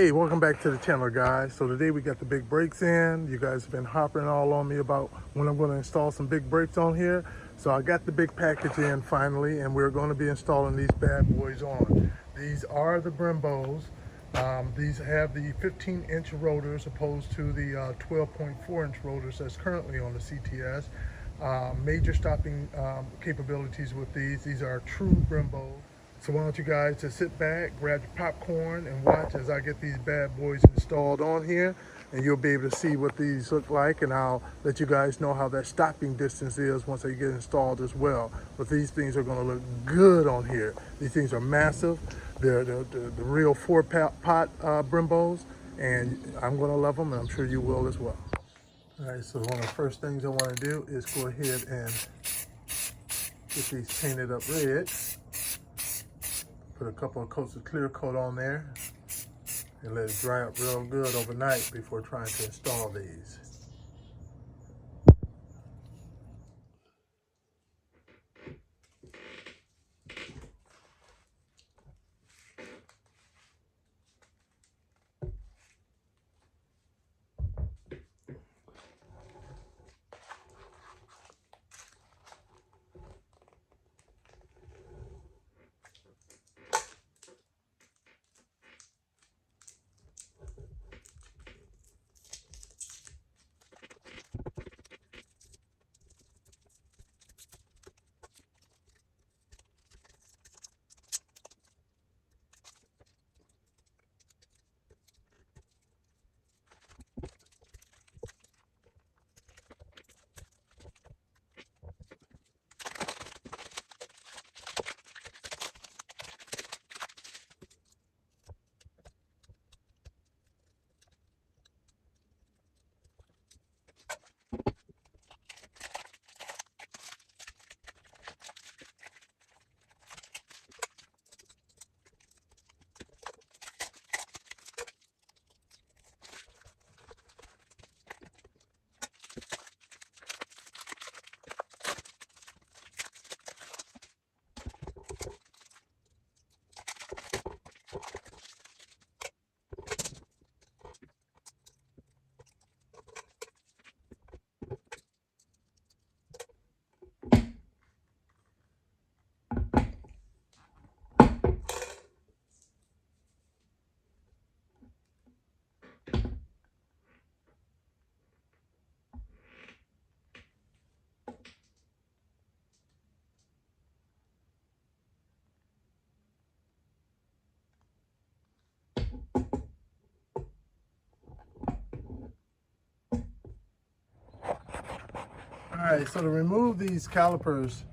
Hey, welcome back to the channel, guys. So today we got the big brakes in. You guys have been hopping all on me about when I'm going to install some big brakes on here. So I got the big package in finally, and we're going to be installing these bad boys on. These are the Brembos. These have the 15-inch rotors opposed to the 12.4-inch rotors that's currently on the CTS. Major stopping capabilities with these. These are true Brembos. So why don't you guys just sit back, grab your popcorn, and watch as I get these bad boys installed on here, and you'll be able to see what these look like, and I'll let you guys know how that stopping distance is once they get installed as well. But these things are going to look good on here. These things are massive. They're the real four-pot Brembos, and I'm going to love them, and I'm sure you will as well. All right, so one of the first things I want to do is go ahead and get these painted up red. Put a couple of coats of clear coat on there and let it dry up real good overnight before trying to install these. All right, so to remove these calipers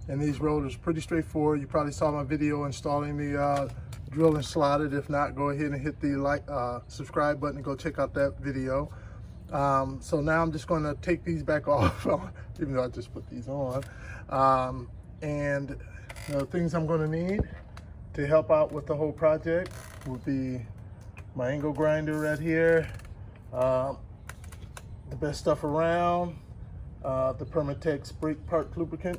and these rotors, pretty straightforward. You probably saw my video installing the drill and slotted. If not, go ahead and hit the subscribe button and go check out that video. So now I'm just going to take these back off, even though I just put these on. And the things I'm going to need to help out with the whole project would be my angle grinder right here, the best stuff around, the Permatex brake part lubricant,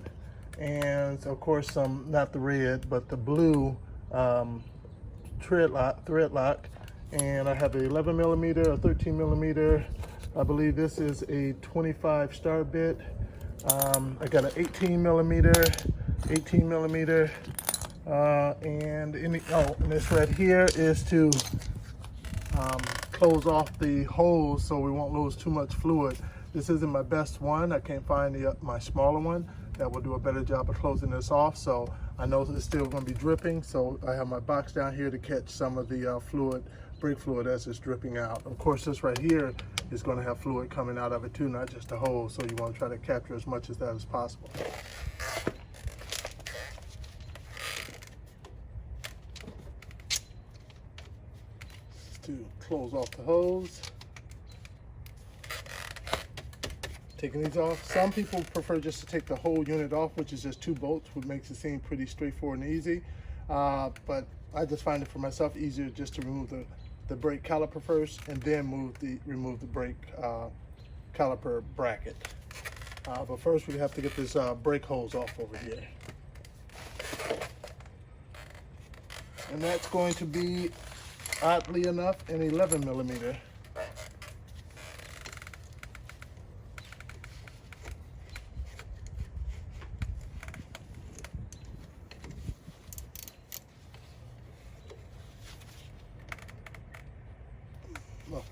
and of course some, not the red, but the blue thread lock. And I have a 11 millimeter, a 13 millimeter. I believe this is a 25 star bit. I got an 18 millimeter, and this right here is to close off the holes so we won't lose too much fluid. This isn't my best one. I can't find my smaller one that will do a better job of closing this off. So I know it's still going to be dripping. So I have my box down here to catch some of the brake fluid as it's dripping out. Of course, this right here is going to have fluid coming out of it too, not just the hole. So you want to try to capture as much of that as possible. To close off the hose. Taking these off. Some people prefer just to take the whole unit off, which is just 2 bolts, which makes it seem pretty straightforward and easy. But I just find it for myself easier just to remove the brake caliper first and then remove the brake caliper bracket. But first we have to get this brake hose off over here. And that's going to be oddly enough, an 11 millimeter. Look.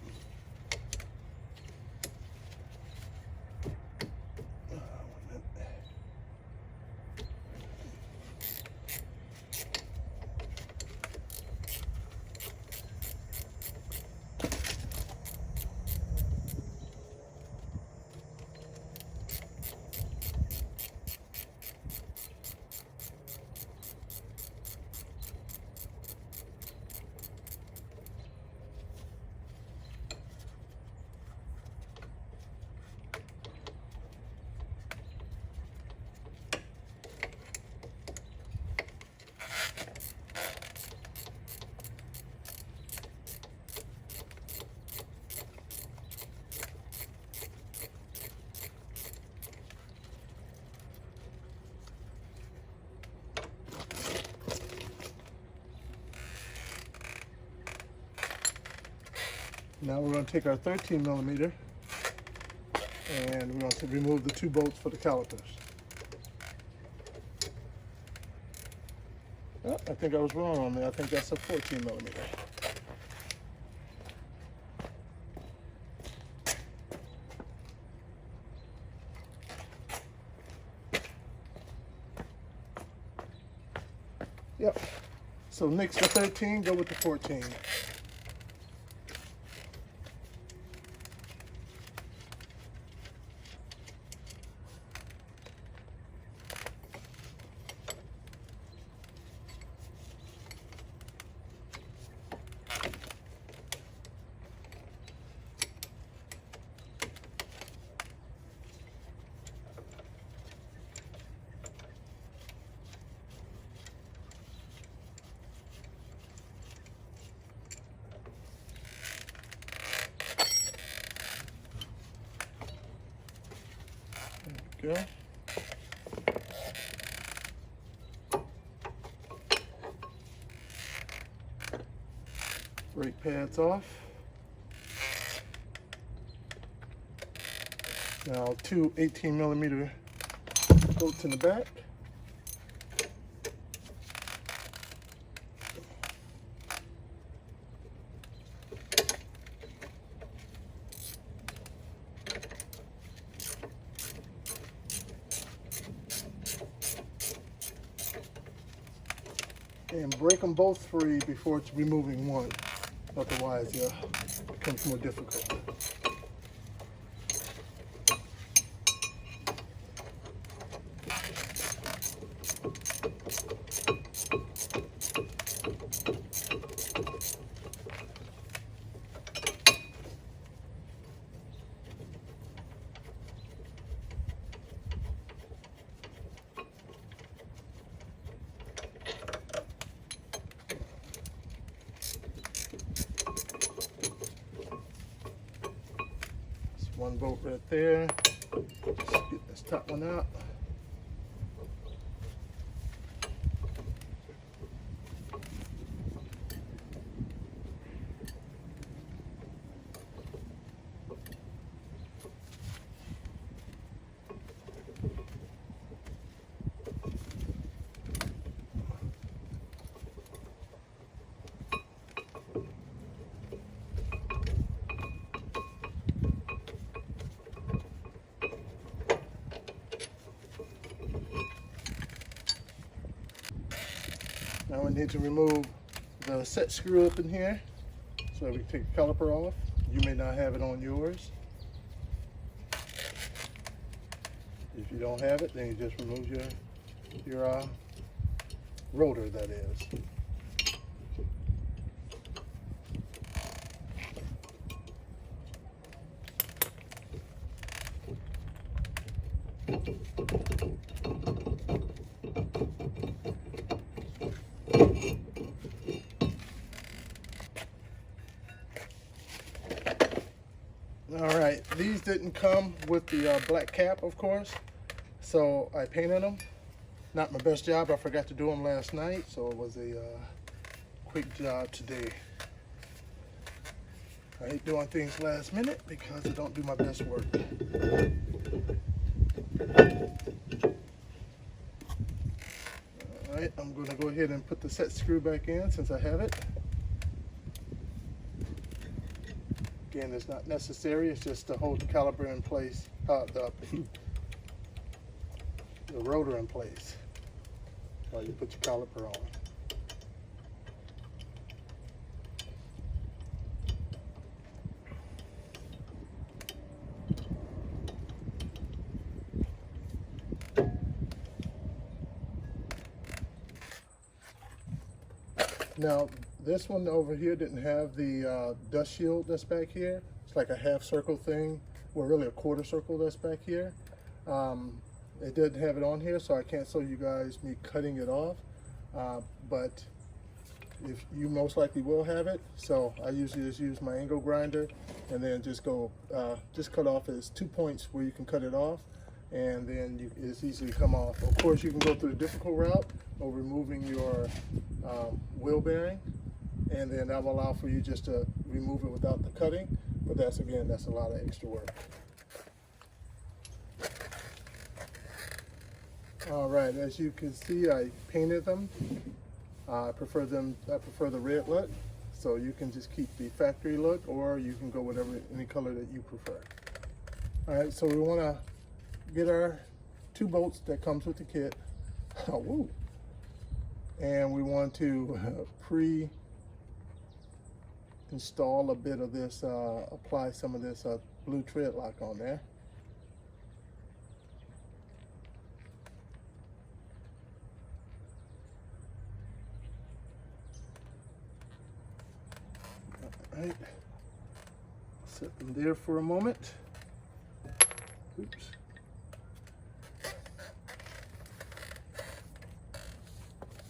Now we're going to take our 13 millimeter and we're going to remove the 2 bolts for the calipers. Oh, I think I was wrong on that. I think that's a 14 millimeter. Yep. So nix the 13, go with the 14. Go. Brake pads off. Now 2 18 millimeter bolts in the back. And break them both free before it's removing one. Otherwise, it becomes more difficult. One bolt right there. Just get this top one out. Now we need to remove the set screw up in here so that we can take the caliper off. You may not have it on yours. If you don't have it, then you just remove your rotor, that is. All right, these didn't come with the black cap, of course, so I painted them. Not my best job, I forgot to do them last night, so it was a quick job today. I hate doing things last minute because I don't do my best work. All right, I'm going to go ahead and put the set screw back in since I have it. Again, it's not necessary, it's just to hold the caliper in place, the rotor in place while you put your caliper on. Now, this one over here didn't have the dust shield that's back here. It's like a half circle thing, well really a quarter circle that's back here. It didn't have it on here, so I can't show you guys me cutting it off. But if you most likely will have it, so I usually just use my angle grinder and then just cut off as 2 points where you can cut it off, and then it's easily come off. Of course, you can go through the difficult route of removing your wheel bearing, and then that will allow for you just to remove it without the cutting, but that's a lot of extra work. All right, as you can see, I painted them. I prefer the red look, so you can just keep the factory look, or you can go any color that you prefer. All right, so we want to get our 2 bolts that comes with the kit. Oh, woo. And we want to pre-install a bit of this, apply some of this blue tread lock on there. All right, set them there for a moment. Oops.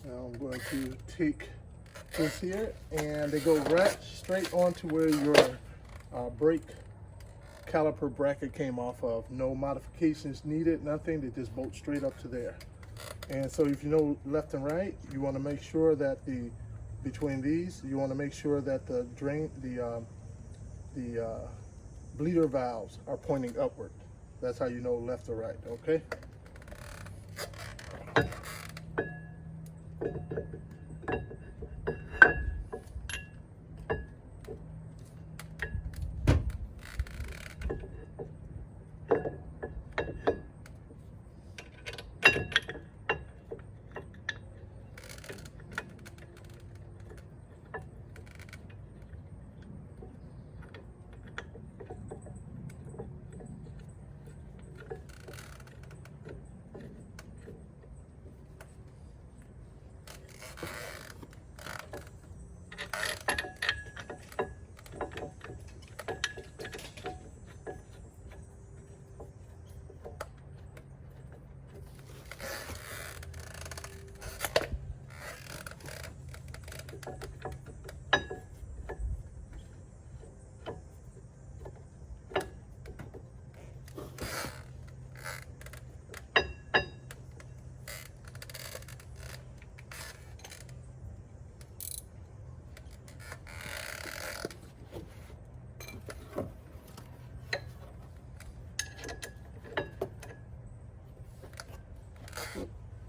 Now I'm going to take this here, and they go right straight onto where your brake caliper bracket came off of. No modifications needed, nothing. They just bolt straight up to there. And so if you know left and right, you want to make sure that between these, you want to make sure that the bleeder valves are pointing upward. That's how you know left or right, okay?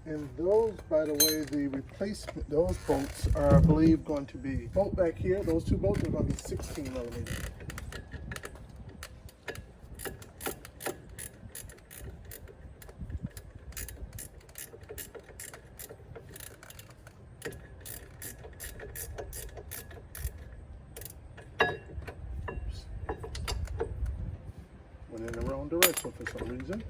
And those, by the way, the replacement, those bolts are, I believe, going to be, bolt back here, those 2 bolts are going to be 16 millimeters. Oops. Went in the wrong direction for some reason.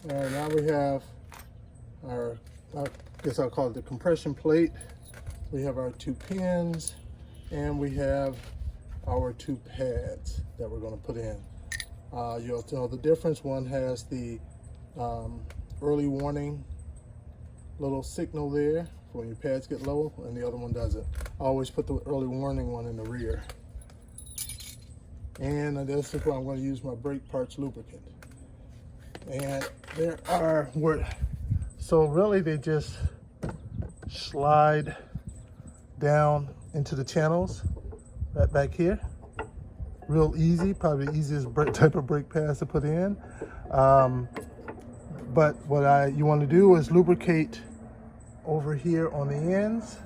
All right, now we have our, I guess I'll call it the compression plate. We have our 2 pins, and we have our 2 pads that we're going to put in. You'll know the difference. One has the early warning little signal there for when your pads get low, and the other one doesn't. I always put the early warning one in the rear. And this is where I'm going to use my brake parts lubricant. And there are, so really they just slide down into the channels right back here. Real easy, probably the easiest type of brake pads to put in. But what you want to do is lubricate over here on the ends,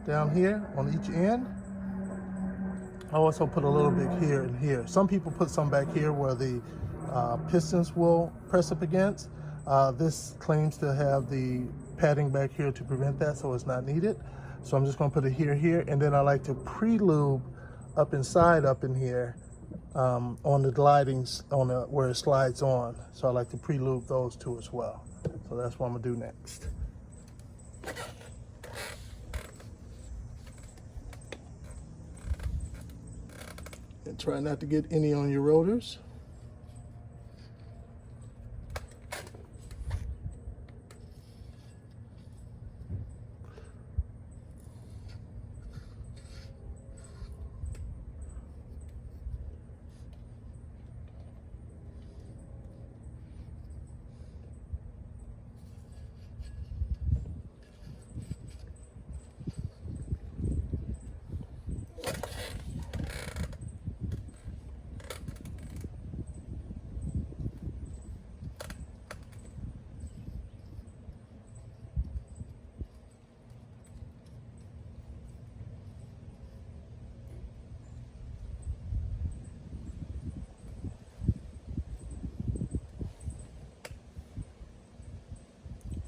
down here on each end. I also put a little bit here and here. Some people put some back here where the pistons will press up against. This claims to have the padding back here to prevent that, so it's not needed. So I'm just going to put it here, and then I like to pre-lube up inside up in here on the glidings, where it slides on. So I like to pre-lube those two as well. So that's what I'm going to do next. And try not to get any on your rotors.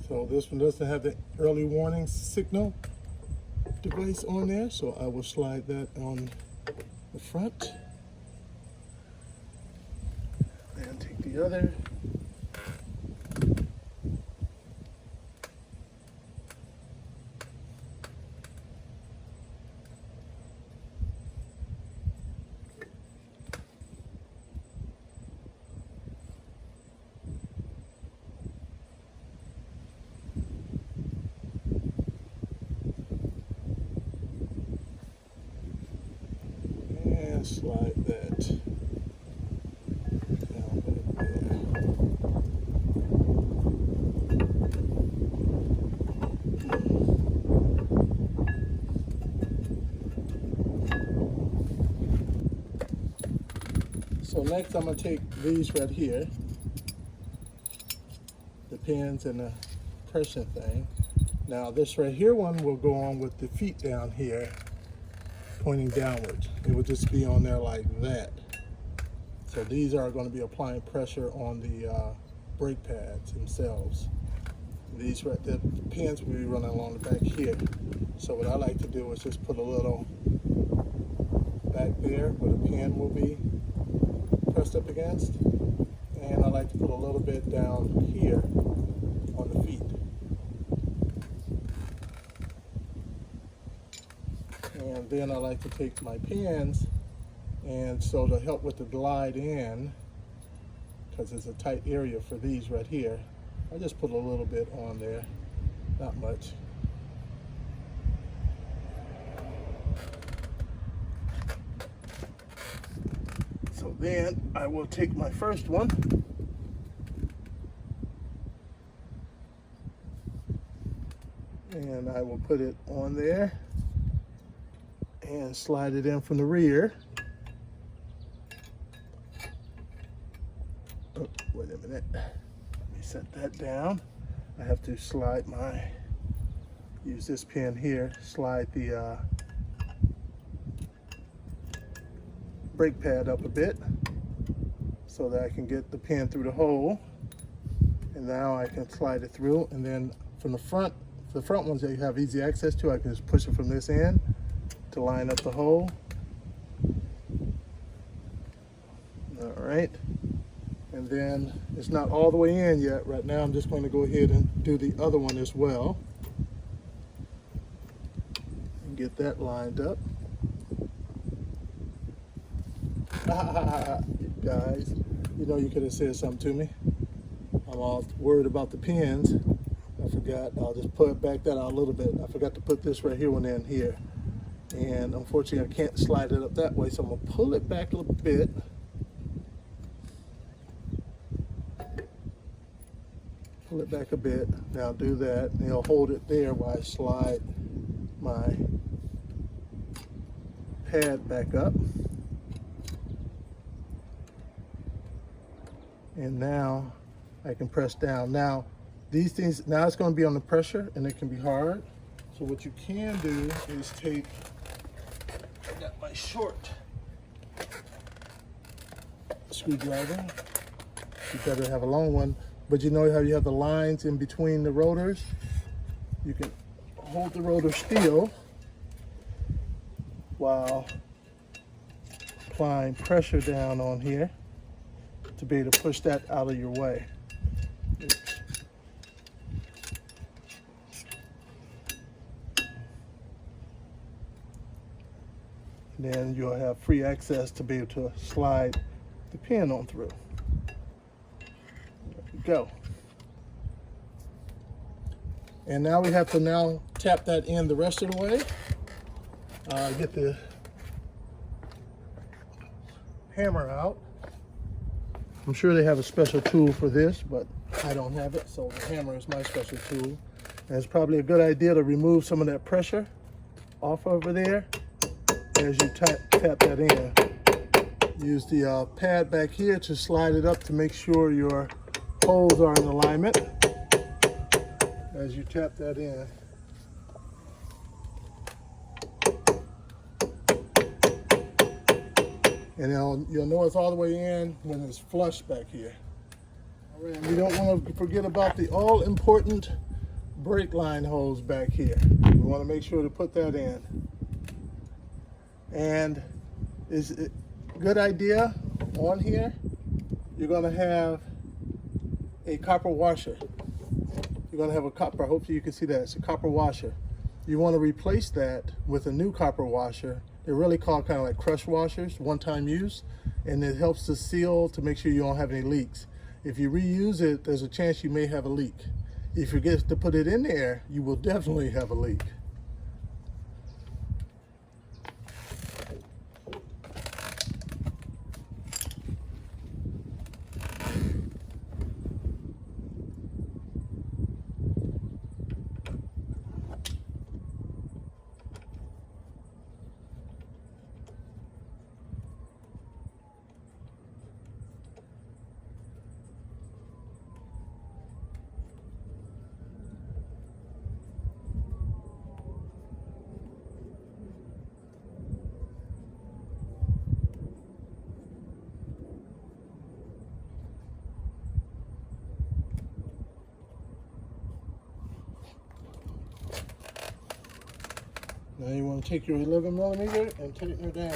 So this one doesn't have the early warning signal device on there, so I will slide that on the front. And take the other. Slide that down there. So next I'm going to take these right here, the pins and the pressure thing. Now this right here one will go on with the feet down here, pointing downwards. It will just be on there like that. So these are going to be applying pressure on the brake pads themselves. These right there, the pins will be running along the back here. So what I like to do is just put a little back there where the pin will be pressed up against. And I like to put a little bit down here on the feet. And then I like to take my pins, and so to help with the glide in, because it's a tight area for these right here, I just put a little bit on there, not much. So then I will take my first one, and I will put it on there and slide it in from the rear. Oh, wait a minute. Let me set that down. I have to slide use this pin here, slide the brake pad up a bit so that I can get the pin through the hole. And now I can slide it through, and then from the front ones that you have easy access to, I can just push it from this end to line up the hole. All right, And then it's not all the way in yet. Right now I'm just going to go ahead and do the other one as well. And get that lined up. Guys, you know you could have said something to me. I'm all worried about the pins. I forgot. I'll just put back that out a little bit. I forgot to put this right here one in here. And unfortunately I can't slide it up that way, so I'm going to pull it back a little bit. Pull it back a bit. Now do that. And you'll hold it there while I slide my pad back up. And now I can press down. Now these things, now it's going to be on the pressure and it can be hard. So what you can do is take, I got my short screwdriver. You better have a long one, but you know how you have the lines in between the rotors? You can hold the rotor still while applying pressure down on here to be able to push that out of your way. Oops. Then you'll have free access to be able to slide the pin on through. There we go. And now we have to now tap that in the rest of the way. Get the hammer out. I'm sure they have a special tool for this, but I don't have it, so the hammer is my special tool. And it's probably a good idea to remove some of that pressure off over there as you tap that in. Use the pad back here to slide it up to make sure your holes are in alignment as you tap that in. And you'll know it's all the way in when it's flush back here. All right, we don't want to forget about the all-important brake line hose back here. We want to make sure to put that in. And is it a good idea on here? You're going to have a copper washer. You're going to have a copper, hopefully you can see that, it's a copper washer. You want to replace that with a new copper washer. They're really called kind of like crush washers, one-time use, and it helps to seal to make sure you don't have any leaks. If you reuse it, there's a chance you may have a leak. If you forget to put it in there, you will definitely have a leak. Now you want to take your 11mm and tighten her down.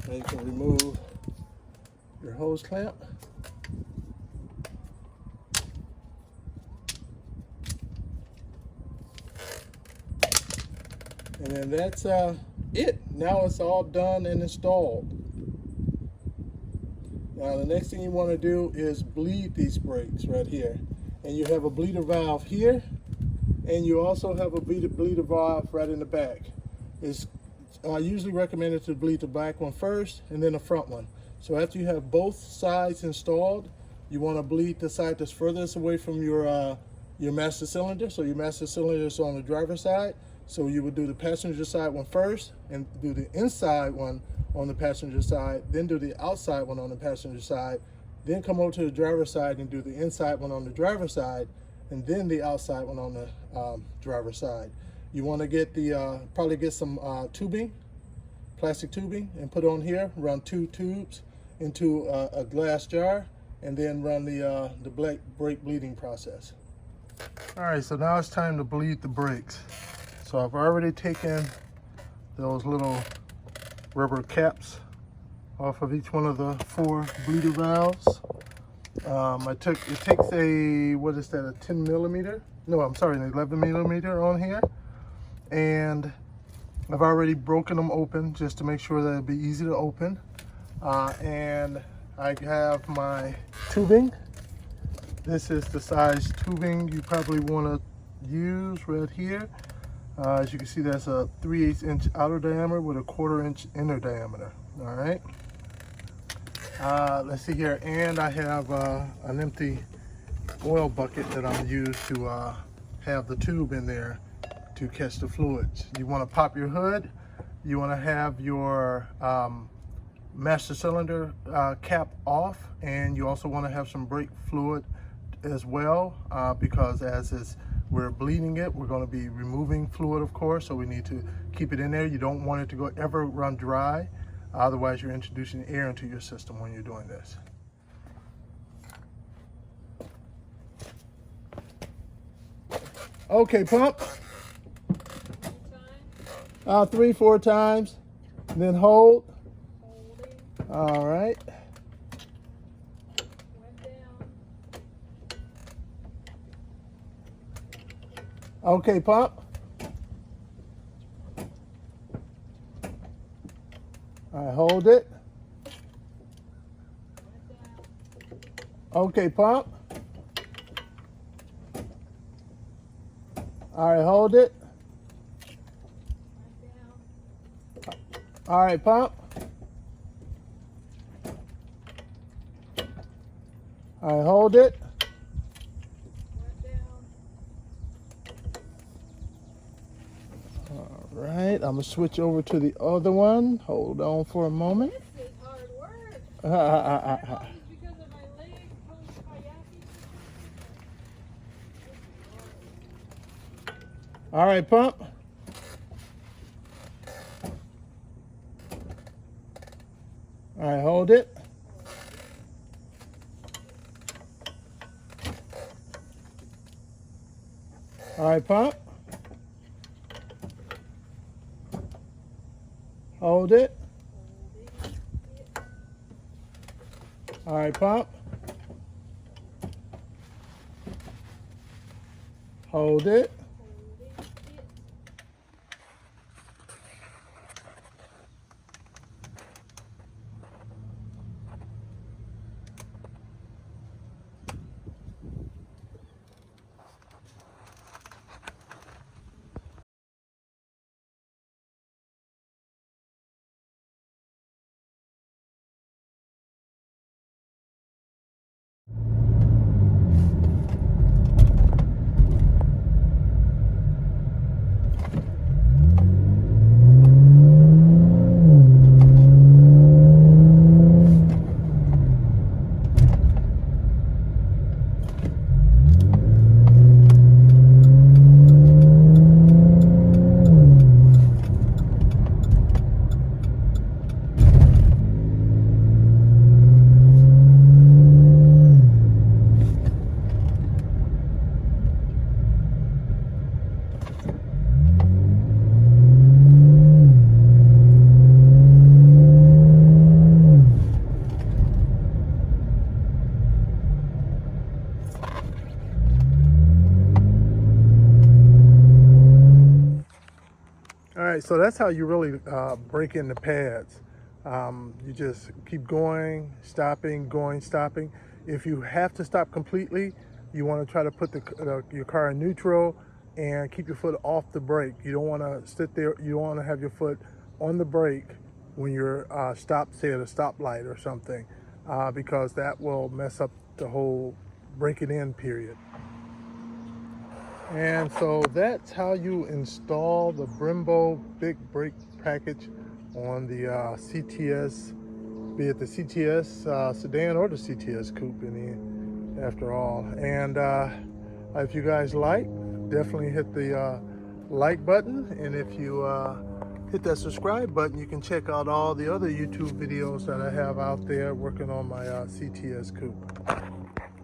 Now you can remove your hose clamp. And then that's it. Now it's all done and installed. Now the next thing you want to do is bleed these brakes right here. And you have a bleeder valve here, and you also have a bleeder valve right in the back. It's usually recommended to bleed the back one first and then the front one. So after you have both sides installed, you want to bleed the side that's furthest away from your master cylinder. So your master cylinder is on the driver's side. So you would do the passenger side one first and do the inside one on the passenger side, then do the outside one on the passenger side, then come over to the driver's side and do the inside one on the driver's side, and then the outside one on the driver's side. You want to get the probably get some tubing, plastic tubing, and put on here. Run 2 tubes into a glass jar, and then run the brake bleeding process. All right, so now it's time to bleed the brakes. So I've already taken those little rubber caps off of each one of the 4 bleeder valves. It takes a, what is that, a 10 millimeter? No, I'm sorry, an 11 millimeter on here. And I've already broken them open just to make sure that it'd be easy to open. And I have my tubing. This is the size tubing you probably want to use right here. As you can see, that's a 3/8 inch outer diameter with a 1/4 inch inner diameter. All right. Let's see here, and I have an empty oil bucket that I'm used to have the tube in there to catch the fluids. You want to pop your hood. You want to have your master cylinder cap off, and you also want to have some brake fluid as well, because we're bleeding it, we're going to be removing fluid, of course, so we need to keep it in there. You don't want it to ever run dry, otherwise you're introducing air into your system when you're doing this. Okay, pump. 3, 4 times, and then hold. All right. Okay, pump. All right, hold it. Okay, pump. All right, hold it. All right, pump. All right, hold it. All right, I'm gonna switch over to the other one. Hold on for a moment. This is hard work. Because of my leg post-kayaking. All right, pump. All right, hold it. All right, pump. Hold it. All right, pump. Hold it. All right, so that's how you really break in the pads. You just keep going, stopping, going, stopping. If you have to stop completely, you want to try to put your car in neutral and keep your foot off the brake. You don't want to sit there. You don't want to have your foot on the brake when you're stopped, say at a stoplight or something, because that will mess up the whole breaking in period. And so that's how you install the Brembo big brake package on the CTS, be it the CTS sedan or the CTS coupe after all. And if you guys like, definitely hit the like button, and if you hit that subscribe button, you can check out all the other YouTube videos that I have out there working on my CTS coupe.